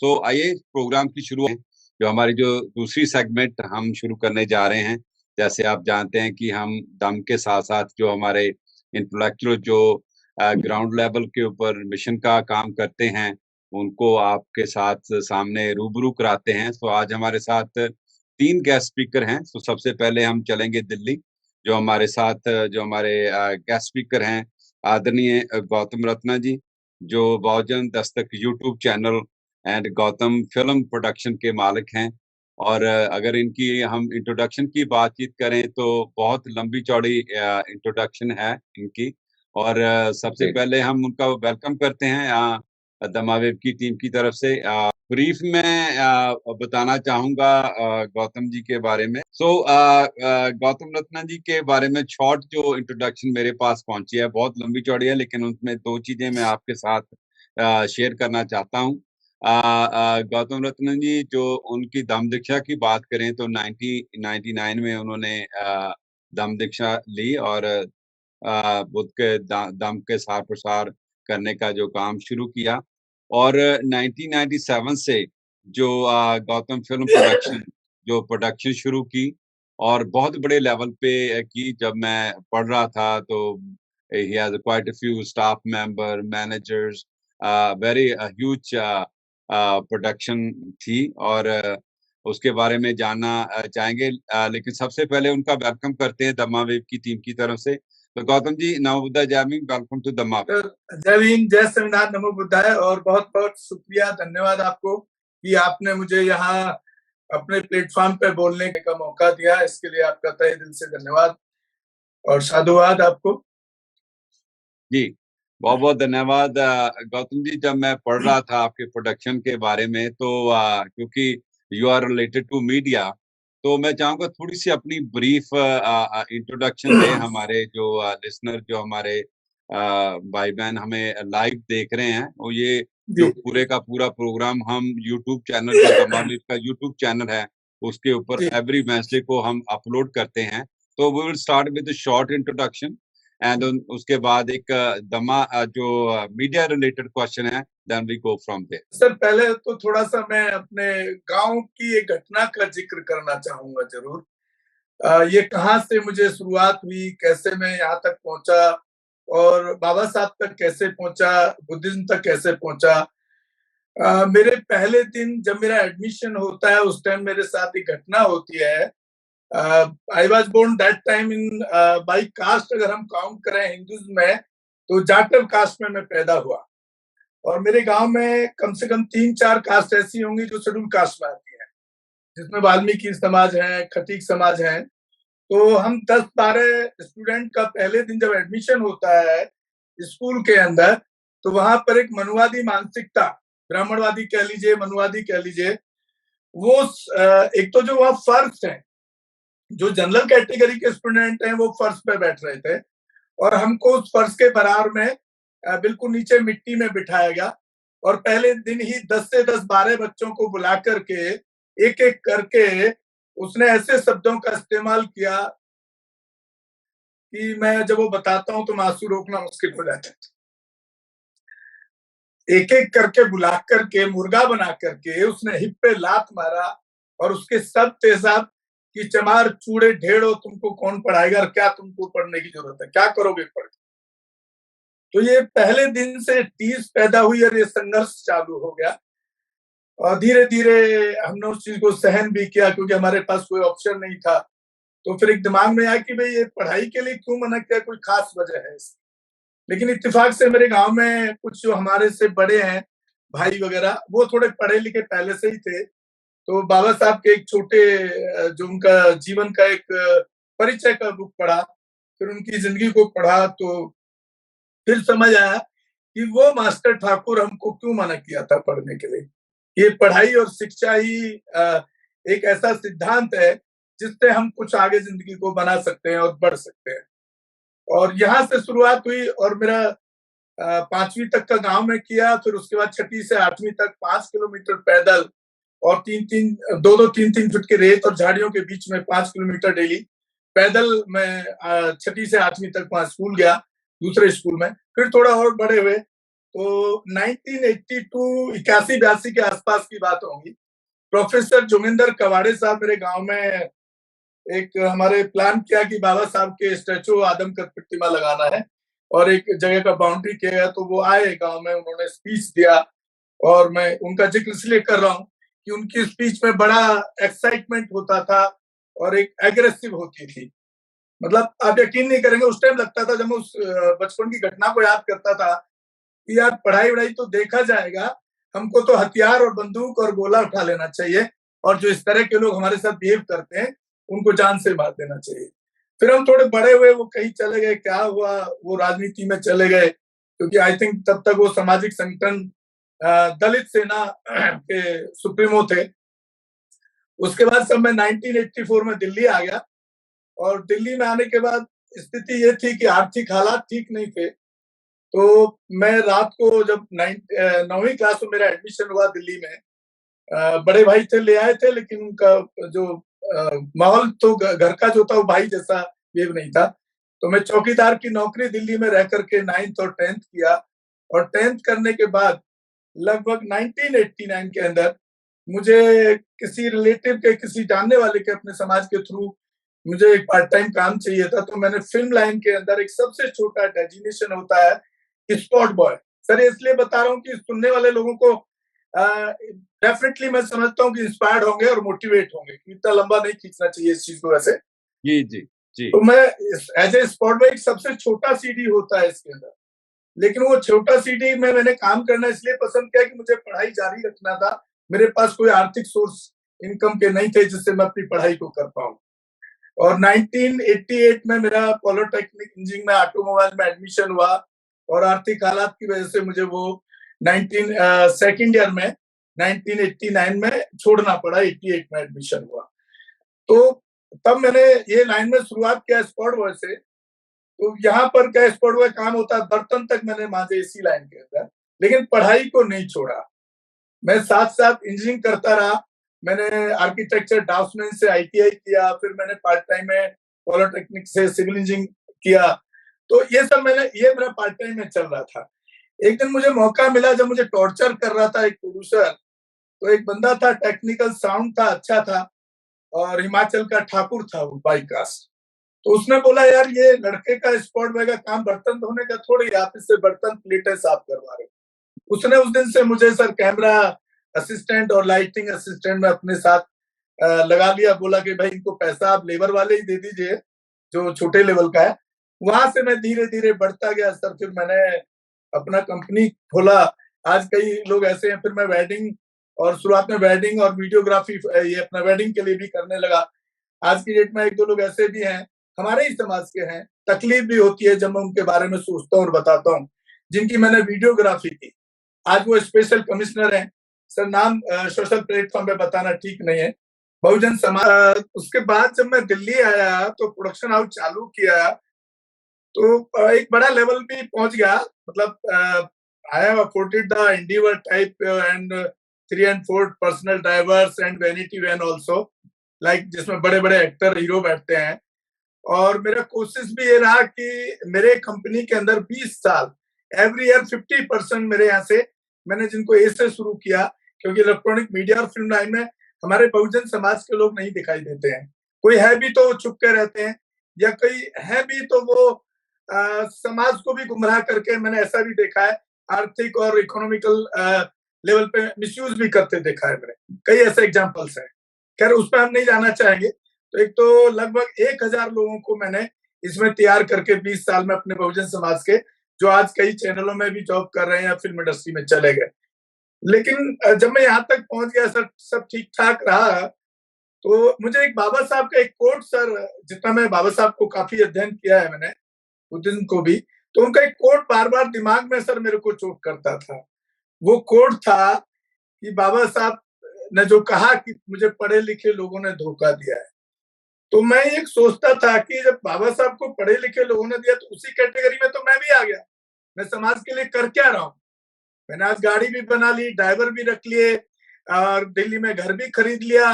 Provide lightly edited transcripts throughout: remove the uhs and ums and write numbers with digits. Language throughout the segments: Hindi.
सो आइए प्रोग्राम की शुरू जो हमारी जो दूसरी सेगमेंट हम शुरू करने जा रहे हैं। जैसे आप जानते हैं कि हम दम के साथ-साथ जो हमारे इंटेलेक्चुअल जो ग्राउंड लेवल के ऊपर मिशन का काम करते हैं, उनको आपके साथ सामने रूबरू कराते हैं। तो आज हमारे साथ 3 गेस्ट स्पीकर हैं। तो सबसे पहले हम चलेंगे दिल्ली, जो हमारे साथ जो हमारे गेस्ट स्पीकर हैं, आदरणीय गौतम रत्ना जी, जो बहुजन Dastak YouTube channel and Gautam film production के मालिक हैं। और अगर इनकी हम इंट्रोडक्शन की बातचीत करें तो बहुत लंबी-चौड़ी इंट्रोडक्शन है इनकी। और सबसे जी। पहले हम उनका वेलकम करते हैं दमावेब की टीम की तरफ से। ब्रीफ में बताना चाहूँगा गौतम जी के बारे में। गौतम रत्ना जी के बारे में शॉर्ट जो इंट्रोडक्शन मेरे पास पहुँची है, बहुत लंबी-चौड़ी है, लेकिन उसमें 2 चीज़ें मैं आपके साथ शेयर करना चाहता हूँ। गौतम रत्न जी जो उनकी दम दीक्षा की बात करें तो 1999 में उन्होंने दम दीक्षा ली और बुद्ध के दम के सार प्रसार करने का जो काम शुरू किया। और 1997 से जो गौतम फिल्म प्रोडक्शन जो प्रोडक्शन शुरू की और बहुत बड़े लेवल पे की। जब मैं पढ़ रहा था तो he has quite a few staff member, managers, very huge production थी। और उसके बारे में जानना चाहेंगे। लेकिन सबसे पहले उनका वेलकम करते हैं दमावेब की टीम की तरफ से। तो गौतम जी, नमो बुद्धाय, जय भीम, वेलकम टू दमावेब। जय भीम, जय संविधान, नमो बुद्धाय। और बहुत बहुत शुक्रिया, धन्यवाद आपको कि आपने मुझे यहाँ अपने प्लेटफॉर्म पे बोलने का मौका दिया। इसके लिए आपका तहे दिल से धन्यवाद और साधुवाद आपको। जी, बहुत-बहुत धन्यवाद गौतम जी। जब मैं पढ़ रहा था आपके प्रोडक्शन के बारे में तो क्योंकि you are related to media, तो मैं चाहूँगा थोड़ी-सी अपनी ब्रीफ इंट्रोडक्शन दें हमारे जो लिसनर जो हमारे भाई-बहन हमें लाइव देख रहे हैं। और ये जो जी पूरे का पूरा प्रोग्राम हम यूट्यूब चैनल जो दमावेब का यूट्यूब चैनल है, उसके ऊपर जी एवरी वेडनेसडे को हम अपलोड करते हैं। तो we will start with a short introduction and उसके बाद एक जो मीडिया रिलेटेड क्वेश्चन है, then we go from there. Sir, पहले तो थोड़ा सा मैं अपने गांव की एक घटना का जिक्र करना चाहूंगा जरूर। ये कहाँ से मुझे शुरुआत हुई, कैसे मैं यहाँ तक पहुंचा और बाबा साहब तक कैसे पहुंचा, बुद्धिज्म तक कैसे पहुंचा। मेरे पहले दिन जब मेरा एडमिशन होता है उस टाइम मेरे साथ एक घटना होती है। I was born that time in by caste. अगर हम काउंट करें हिंदुइज्म में तो जाटव कास्ट में मैं पैदा हुआ। और मेरे गांव में कम से कम 3-4 कास्ट ऐसी होंगी जो शेड्यूल कास्ट में आती है, जिसमें वाल्मीकि समाज है, खटीक समाज है। तो हम 10-12 स्टूडेंट का पहले दिन जब एडमिशन होता है स्कूल के अंदर, तो वहां पर एक मनुवादी मानसिकता, ब्राह्मणवादी कह लीजिए, मनुवादी कह लीजिए, वो एक तो जो वहां फर्श है, जो जनरल कैटेगरी के स्टूडेंट हैं वो फर्श पे बैठ रहे थे और हमको उस फर्श के बराबर में बिल्कुल नीचे मिट्टी में बिठाया गया। और पहले दिन ही 10 से 10-12 बच्चों को बुला करके एक एक करके उसने ऐसे शब्दों का इस्तेमाल किया कि मैं जब वो बताता हूं तो आंसू रोकना मुश्किल हो जाता है। एक एक करके बुला करके मुर्गा बना करके उसने हिप पे लात मारा और उसके सब तेजाब कि चमार चूड़े ढेड़ो, तुमको कौन पढ़ाएगा और क्या तुमको पढ़ने की जरूरत है, क्या करोगे पढ़। तो ये पहले दिन से टीस पैदा हुई और ये संघर्ष चालू हो गया। और धीरे धीरे हमने उस चीज को सहन भी किया क्योंकि हमारे पास कोई ऑप्शन नहीं था। तो फिर एक दिमाग में आया कि भाई ये पढ़ाई के लिए क्यों मना किया, कोई खास वजह है इसकी। लेकिन इत्तेफाक से मेरे गांव में कुछ जो हमारे से बड़े हैं भाई वगैरह, वो थोड़े पढ़े लिखे पहले से ही थे। तो बाबा साहब के एक छोटे जो उनका जीवन का एक परिचय का बुक पढ़ा, फिर उनकी जिंदगी को पढ़ा, तो फिर समझ आया कि वो मास्टर ठाकुर हमको क्यों मना किया था पढ़ने के लिए। ये पढ़ाई और शिक्षा ही एक ऐसा सिद्धांत है जिससे हम कुछ आगे जिंदगी को बना सकते हैं और बढ़ सकते हैं। और यहाँ से शुरुआत हुई और मेरा 5वीं तक का गांव में किया। फिर उसके बाद 6वीं से 8वीं तक 5 किलोमीटर पैदल और 2-2 3-3 फुट के रेत और झाड़ियों के बीच में 5 किलोमीटर डेली पैदल मैं 6वीं से 8वीं तक वहां स्कूल गया, दूसरे स्कूल में। फिर थोड़ा और बड़े हुए तो 1982 81-82 के आसपास की बात होगी। प्रोफेसर जोगिंदर कवाड़े साहब मेरे गांव में एक हमारे प्लान किया कि बाबा साहब के स्टैचू आदम का प्रतिमा लगाना है और एक जगह का बाउंड्री किया गया, तो वो आए गांव में, उन्होंने स्पीच दिया। और मैं उनका जिक्र इसलिए कर रहा हूँ कि उनकी स्पीच में बड़ा एक्साइटमेंट होता था और एक एग्रेसिव होती थी। मतलब आप यकीन नहीं करेंगे, उस टाइम लगता था, जब मैं उस बचपन की घटना को याद करता था कि यार पढ़ाई वढ़ाई तो देखा जाएगा, हमको तो हथियार और बंदूक और गोला उठा लेना चाहिए, और जो इस तरह के लोग हमारे साथ बिहेव करते हैं उनको जान से मार देना चाहिए। फिर हम थोड़े बड़े हुए, वो कहीं चले गए, क्या हुआ, वो राजनीति में चले गए, क्योंकि आई थिंक तब तक वो सामाजिक संगठन दलित सेना के सुप्रीमो थे। उसके बाद सब मैं 1984 में दिल्ली आ गया, और दिल्ली में आने के बाद स्थिति ये थी कि आर्थिक हालात ठीक नहीं थे। तो मैं रात को जब 9वीं क्लास में मेरा एडमिशन हुआ दिल्ली में, बड़े भाई थे, ले आए थे, लेकिन उनका जो माहौल तो घर का जो था वो भाई जैसा बिहेव नहीं था। तो मैं चौकीदार की नौकरी दिल्ली में रह करके 9th और 10th किया, और 10th करने के बाद लगभग 1989 के अंदर मुझे किसी रिलेटिव के, किसी जानने वाले के, अपने समाज के थ्रू मुझे एक पार्ट टाइम काम चाहिए था। तो मैंने फिल्म लाइन के अंदर एक सबसे छोटा डेजिग्नेशन होता है स्पॉट बॉय। सर इसलिए बता रहा हूँ कि सुनने वाले लोगों को डेफिनेटली मैं समझता हूँ कि इंस्पायर्ड होंगे और मोटिवेट होंगे। इतना लंबा नहीं खींचना चाहिए इस चीज को वैसे। जी जी जी। तो मैं एज ए स्पॉट बॉय, एक सबसे छोटा सीडी होता है इसके अंदर, लेकिन वो छोटा सीडी में मैंने काम करना इसलिए पसंद किया कि मुझे पढ़ाई जारी रखना था। मेरे पास कोई आर्थिक सोर्स इनकम के नहीं थे जिससे मैं अपनी पढ़ाई को कर पाऊं। और 1988 में मेरा पॉलिटेक्निक इंजीनियरिंग में ऑटोमोबाइल में एडमिशन हुआ, और आर्थिक हालात की वजह से मुझे वो सेकेंड ईयर में 1989 में छोड़ना पड़ा। 88 में एडमिशन हुआ, तो तब मैंने ये लाइन में शुरुआत किया स्पॉट बॉय से। तो यहाँ पर क्या स्पॉट बॉय काम होता है, बर्तन तक मैंने मांजे इसी लाइन के अंदर, लेकिन पढ़ाई को नहीं छोड़ा। मैं साथ साथ इंजीनियरिंग करता रहा। मैंने आर्किटेक्चर ड्राफ्ट्समैन से आईटीआई किया, फिर मैंने पार्ट टाइम में पॉलिटेक्निक से सिविल इंजीनियरिंग किया। तो ये सब ये मेरा पार्ट टाइम में चल रहा था। एक दिन मुझे मौका मिला, जब मुझे टॉर्चर कर रहा था एक प्रोड्यूसर। तो एक बंदा था, टेक्निकल साउंड था, अच्छा था, और हिमाचल का ठाकुर था वो, बाई कास्ट। तो उसने बोला, यार ये लड़के का स्पॉट बॉय का काम बर्तन धोने का थोड़ी, आप इससे बर्तन प्लेटें साफ करवा रहे। उसने उस दिन से मुझे सर कैमरा असिस्टेंट और लाइटिंग असिस्टेंट में अपने साथ लगा लिया। बोला कि भाई इनको पैसा आप लेबर वाले ही दे दीजिए जो छोटे लेवल का है। वहां से मैं धीरे धीरे बढ़ता गया सर। फिर मैंने अपना कंपनी खोला। आज कई लोग ऐसे हैं। फिर मैं वेडिंग, और शुरुआत में वेडिंग और वीडियोग्राफी ये अपना वेडिंग के लिए भी करने लगा। आज की डेट में एक दो लोग ऐसे भी हैं, हमारे ही समाज के हैं, तकलीफ भी होती है जब मैं उनके बारे में सोचता हूँ और बताता हूँ, जिनकी मैंने वीडियोग्राफी की। आज वो स्पेशल कमिश्नर हैं सर, नाम सोशल प्लेटफॉर्म पे बताना ठीक नहीं है, बहुजन समाज। उसके बाद जब मैं दिल्ली आया तो प्रोडक्शन हाउस चालू किया, तो एक बड़ा लेवल भी पहुंच गया। मतलब I have afforded the Endeavour type and 3 and 4 personal drivers and vanity van also, like जिसमें बड़े बड़े एक्टर हीरो बैठते हैं। और मेरा कोशिश भी ये रहा कि मेरे कंपनी के अंदर 20 साल एवरी ईयर 50% मेरे यहाँ से, मैंने जिनको ए से शुरू किया, क्योंकि इलेक्ट्रॉनिक मीडिया और फिल्म लाइन में हमारे बहुजन समाज के लोग नहीं दिखाई देते हैं। कोई है भी तो वो छुप के रहते हैं, या कोई है भी तो वो समाज को भी गुमराह करके, मैंने ऐसा भी देखा है, आर्थिक और इकोनॉमिकल लेवल पे मिसयूज भी करते देखा है मैंने। कई ऐसे एग्जाम्पल्स हैं। खैर उस पर हम नहीं जाना चाहेंगे। तो एक तो लगभग 1000 लोगों को मैंने इसमें तैयार करके 20 साल में, अपने बहुजन समाज के, जो आज कई चैनलों में भी जॉब कर रहे हैं या फिल्म इंडस्ट्री में चले गए। लेकिन जब मैं यहाँ तक पहुंच गया सर, सब ठीक ठाक रहा। तो मुझे एक बाबा साहब का एक कोट सर, जितना मैं बाबा साहब को काफी अध्ययन किया है मैंने, उस दिन को भी, तो उनका एक कोट बार बार दिमाग में सर मेरे को चोट करता था। वो कोट था कि बाबा साहब ने जो कहा कि मुझे पढ़े लिखे लोगों ने धोखा दिया है। तो मैं एक सोचता था कि जब बाबा साहब को पढ़े लिखे लोगों ने दिया, तो उसी कैटेगरी में तो मैं भी आ गया। मैं समाज के लिए कर क्या रहा हूँ? मैंने आज गाड़ी भी बना ली, ड्राइवर भी रख लिए, और दिल्ली में घर भी खरीद लिया,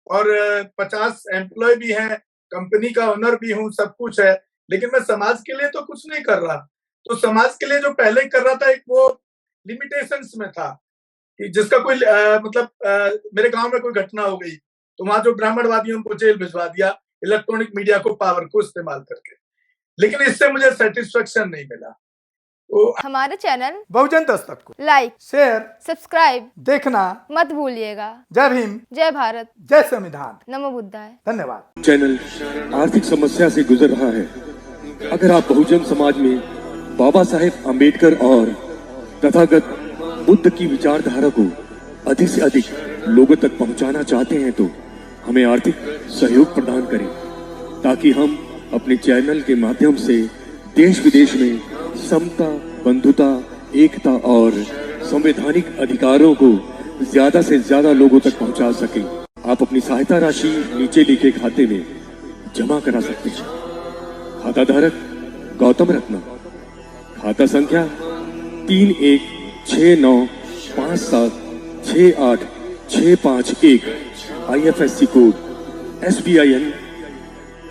और 50 एम्प्लॉय भी हैं, कंपनी का ओनर भी हूँ, सब कुछ है। लेकिन मैं समाज के लिए तो कुछ नहीं कर रहा। तो समाज के लिए जो पहले कर रहा था, एक वो लिमिटेशंस में था कि जिसका कोई मेरे गांव में कोई घटना हो गई तो वहां जो ब्राह्मणवादियों को जेल भिजवा दिया इलेक्ट्रॉनिक मीडिया को पावर को इस्तेमाल करके, लेकिन इससे मुझे सेटिस्फेक्शन नहीं मिला। तो हमारे चैनल बहुजन दस्तक को लाइक, शेयर, सब्सक्राइब देखना मत भूलिएगा। जय भीम, जय भारत, जय संविधान, नमो बुद्धाय। धन्यवाद। चैनल आर्थिक समस्या से गुजर रहा है। अगर आप बहुजन समाज में बाबा साहेब आम्बेडकर और तथागत बुद्ध की विचारधारा को अधिक से अधिक लोगों तक पहुंचाना चाहते हैं तो हमें आर्थिक सहयोग प्रदान करें, ताकि हम अपने चैनल के माध्यम से देश विदेश में समता, बंधुता, एकता और संवैधानिक अधिकारों को ज्यादा से ज्यादा लोगों तक पहुंचा सकें। आप अपनी सहायता राशि नीचे लिखे खाते में जमा करा सकते हैं। खाता धारक गौतम रत्न, खाता संख्या 3169576865 IFSC कोड SBIN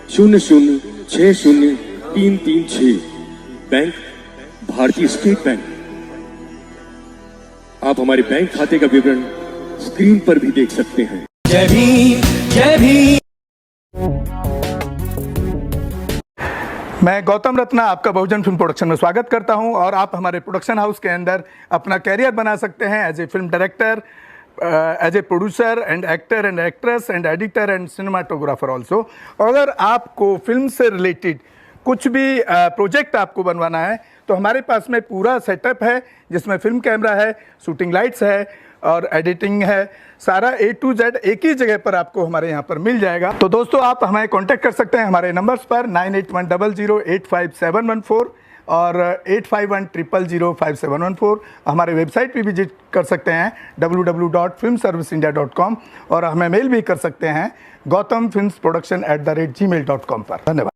0060336, बैंक भारतीय स्टेट बैंक। आप हमारे बैंक खाते का विवरण स्क्रीन पर भी देख सकते हैं। जय भीम, जय भीम। मैं गौतम रत्ना आपका बहुजन फिल्म प्रोडक्शन में स्वागत करता हूं और आप हमारे प्रोडक्शन हाउस के अंदर अपना कैरियर बना सकते हैं as a film director, as a producer and actor and actress and editor and cinematographer also. अगर आपको फिल्म से रिलेटेड कुछ भी प्रोजेक्ट आपको बनवाना है तो हमारे पास में पूरा सेटअप है, जिसमें फिल्म कैमरा है, शूटिंग लाइट्स है और एडिटिंग है। सारा A to Z एक ही जगह पर आपको हमारे यहाँ पर मिल जाएगा। तो दोस्तों आप हमें कांटेक्ट कर सकते हैं हमारे नंबर्स पर 9810085714 और 8510005714। हमारे वेबसाइट पे विजिट कर सकते हैं www.filmserviceindia.com और हमें मेल भी कर सकते हैं gautamfilmsproduction@gmail.com पर। धन्यवाद।